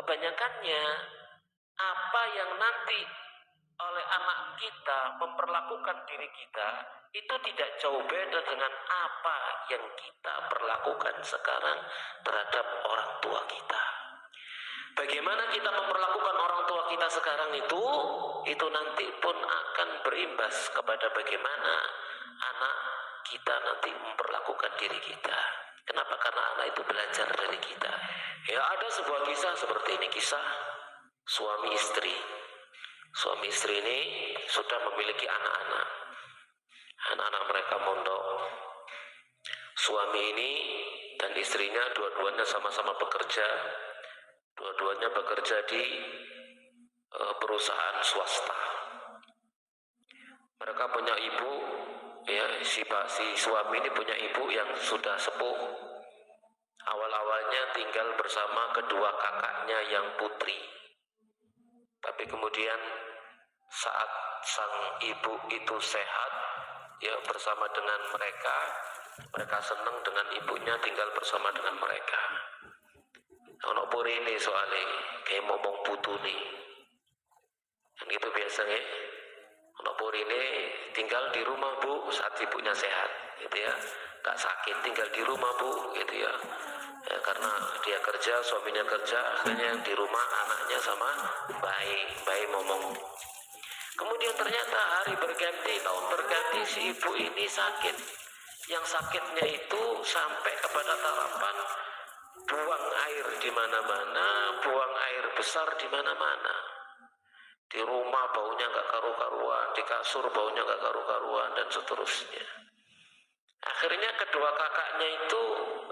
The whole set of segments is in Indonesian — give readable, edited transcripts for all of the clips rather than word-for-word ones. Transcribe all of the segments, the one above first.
kebanyakannya apa yang nanti oleh anak kita memperlakukan diri kita itu tidak jauh beda dengan apa yang kita perlakukan sekarang terhadap orang tua kita. Bagaimana kita memperlakukan orang tua kita sekarang itu nanti pun akan berimbas kepada bagaimana anak kita nanti memperlakukan diri kita. Kenapa? Karena anak itu belajar dari kita. Ya, ada sebuah kisah seperti ini, kisah suami istri. Suami istri ini sudah memiliki anak-anak. Anak-anak mereka mondok. Suami ini dan istrinya dua-duanya sama-sama bekerja. Dua-duanya bekerja di perusahaan swasta. Mereka punya ibu, ya, si suami ini punya ibu yang sudah sepuh. Awal-awalnya tinggal bersama kedua kakaknya yang putri. Tapi kemudian saat sang ibu itu sehat, ya, bersama dengan mereka senang dengan ibunya tinggal bersama dengan mereka. Ono puri ini soalnya kayak ngomong putu nih, kan gitu biasanya. Ono puri ini tinggal di rumah bu saat ibunya sehat, gitu ya, gak sakit, tinggal di rumah bu, gitu ya. Ya, karena dia kerja, suaminya kerja, akhirnya di rumah anaknya sama bayi ngomong. Kemudian ternyata hari berganti, tahun berganti, si ibu ini sakit. Yang sakitnya itu sampai kepada tarapan buang air di mana-mana, buang air besar di mana-mana. Di rumah baunya gak karu-karuan, di kasur baunya gak karu-karuan, dan seterusnya. Akhirnya kedua kakaknya itu,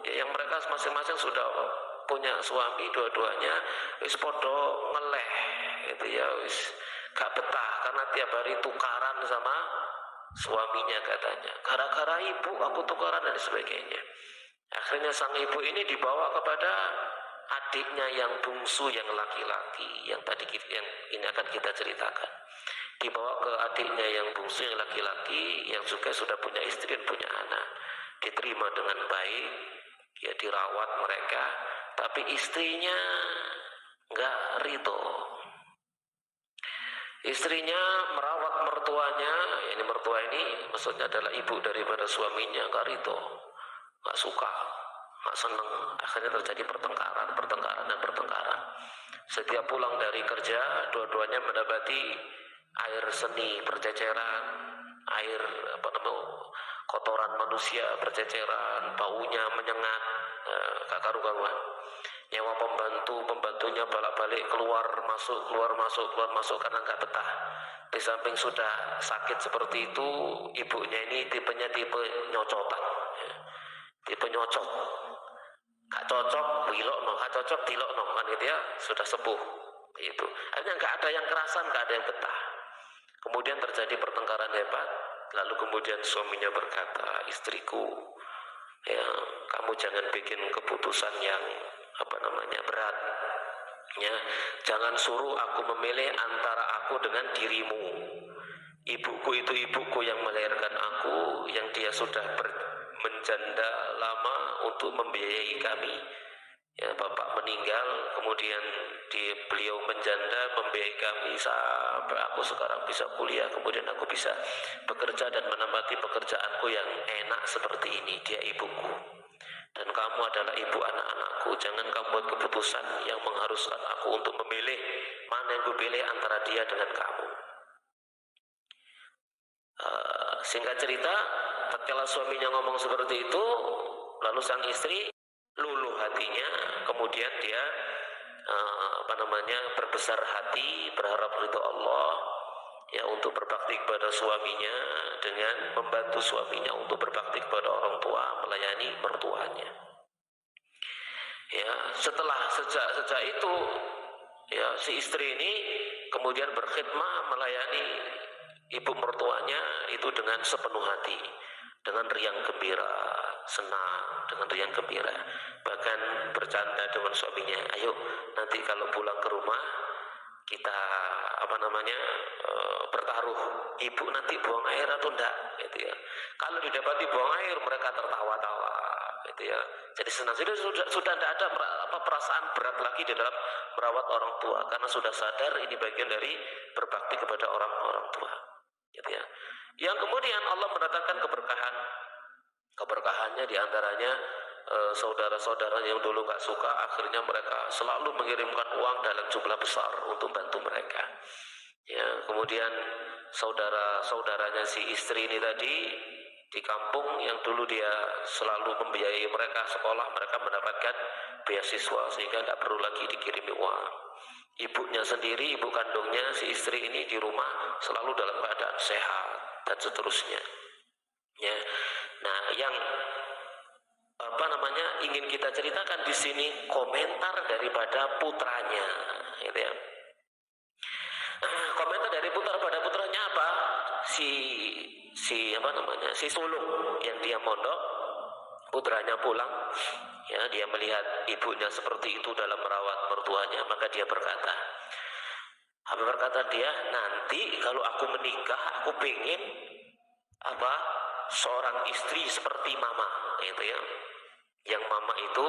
yang mereka masing-masing sudah punya suami dua-duanya, wis podo ngeleh, gitu ya, wis gak betah karena tiap hari tukaran sama suaminya katanya. Gara-gara ibu aku tukaran dan sebagainya. Akhirnya sang ibu ini dibawa kepada adiknya yang bungsu, yang laki-laki, yang ini akan kita ceritakan. Dibawa ke adiknya yang bungsu, yang laki-laki, yang juga sudah punya istri dan punya anak. Diterima dengan baik, ya, dirawat mereka, tapi istrinya nggak ridho. Istrinya merawat mertuanya, ini mertua ini maksudnya adalah ibu daripada suaminya, nggak ridho, nggak suka, nggak seneng. Akhirnya terjadi pertengkaran. Setiap pulang dari kerja, dua-duanya mendapati air seni berceceran, air kotoran manusia berceceran, baunya menyengat, gak karu-karuan. Nyewa pembantunya balik-balik keluar masuk karena gak betah. Di samping sudah sakit seperti itu, ibunya ini tipenya tipe nyocotan, ya. Tipe nyocot, gak cocok wilokno, gak cocok dilokno, kan gitu ya, sudah sepuh itu. Akhirnya gak ada yang kerasan, gak ada yang betah. Kemudian terjadi pertengkaran hebat. Lalu kemudian suaminya berkata, istriku, ya, kamu jangan bikin keputusan yang berat, ya, jangan suruh aku memilih antara aku dengan dirimu. Ibuku itu ibuku yang melahirkan aku, yang dia sudah menjanda lama untuk membiayai kami. Ya, bapak meninggal, kemudian beliau menjanda membiayai kami sampai aku sekarang bisa kuliah, kemudian aku bisa bekerja dan menempati pekerjaanku yang enak seperti ini. Dia ibuku dan kamu adalah ibu anak-anakku. Jangan kamu buat keputusan yang mengharuskan aku untuk memilih mana yang gue pilih antara dia dengan kamu. Singkat cerita, tatkala suaminya ngomong seperti itu, lalu sang istri luluh hatinya, kemudian dia berbesar hati, berharap ridho Allah, ya, untuk berbakti kepada suaminya dengan membantu suaminya untuk berbakti kepada orang tua, melayani mertuanya. Ya, sejak itu, ya, si istri ini kemudian berkhidmah melayani ibu mertuanya itu dengan sepenuh hati, dengan riang gembira, senang, dengan riang gembira. Bahkan bercanda dengan suaminya, ayo nanti kalau pulang ke rumah kita bertaruh, ibu nanti buang air atau enggak, gitu ya. Kalau didapati buang air, mereka tertawa-tawa, gitu ya. Jadi senang. Jadi sudah tidak ada perasaan berat lagi di dalam merawat orang tua, karena sudah sadar ini bagian dari berbakti kepada orang tua, gitu ya. Yang kemudian Allah mendatangkan keberkahannya diantaranya saudara-saudara yang dulu gak suka, akhirnya mereka selalu mengirimkan uang dalam jumlah besar untuk bantu mereka. Ya, kemudian saudara-saudaranya si istri ini tadi di kampung yang dulu dia selalu membiayai mereka sekolah, mereka mendapatkan beasiswa sehingga tidak perlu lagi dikirimi uang. Ibunya sendiri, ibu kandungnya si istri ini di rumah selalu dalam keadaan sehat dan seterusnya. Ya, nah yang ingin kita ceritakan di sini komentar daripada putranya, gitu ya. Komentar dari putranya apa? Si sulung yang dia mondok, putranya pulang, ya dia melihat ibunya seperti itu dalam merawat mertuanya, maka dia berkata, nanti kalau aku menikah, aku pengen seorang istri seperti mama, gitu ya. Yang mama itu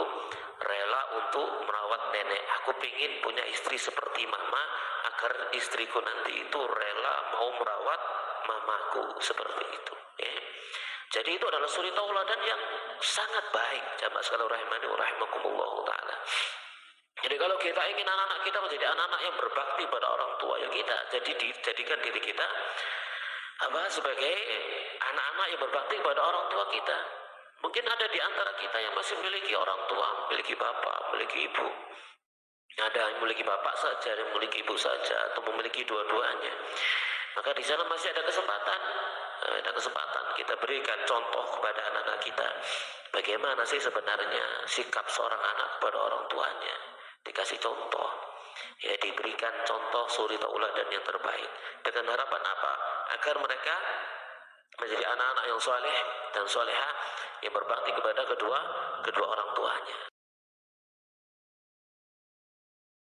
rela untuk merawat nenek. Aku pengen punya istri seperti mama, agar istriku nanti itu rela mau merawat mamaku seperti itu. Ya. Jadi itu adalah suri tauladan yang sangat baik, jamaah sekalian rahimani wa rahimakumullah taala. Jadi kalau kita ingin anak-anak kita menjadi anak-anak yang berbakti pada orang tua, ya kita jadikan diri kita sebagai anak-anak yang berbakti pada orang tua kita. Mungkin ada di antara kita yang masih memiliki orang tua, memiliki bapak, memiliki ibu. Ada yang memiliki bapak saja, yang memiliki ibu saja, atau memiliki dua-duanya. Maka di sana masih ada kesempatan kita berikan contoh kepada anak-anak kita. Bagaimana sih sebenarnya sikap seorang anak kepada orang tuanya? Dikasih contoh, ya diberikan contoh suri tauladan yang terbaik. Dengan harapan apa? Agar mereka menjadi anak-anak yang soleh dan solehah yang berbakti kepada kedua orang tuanya.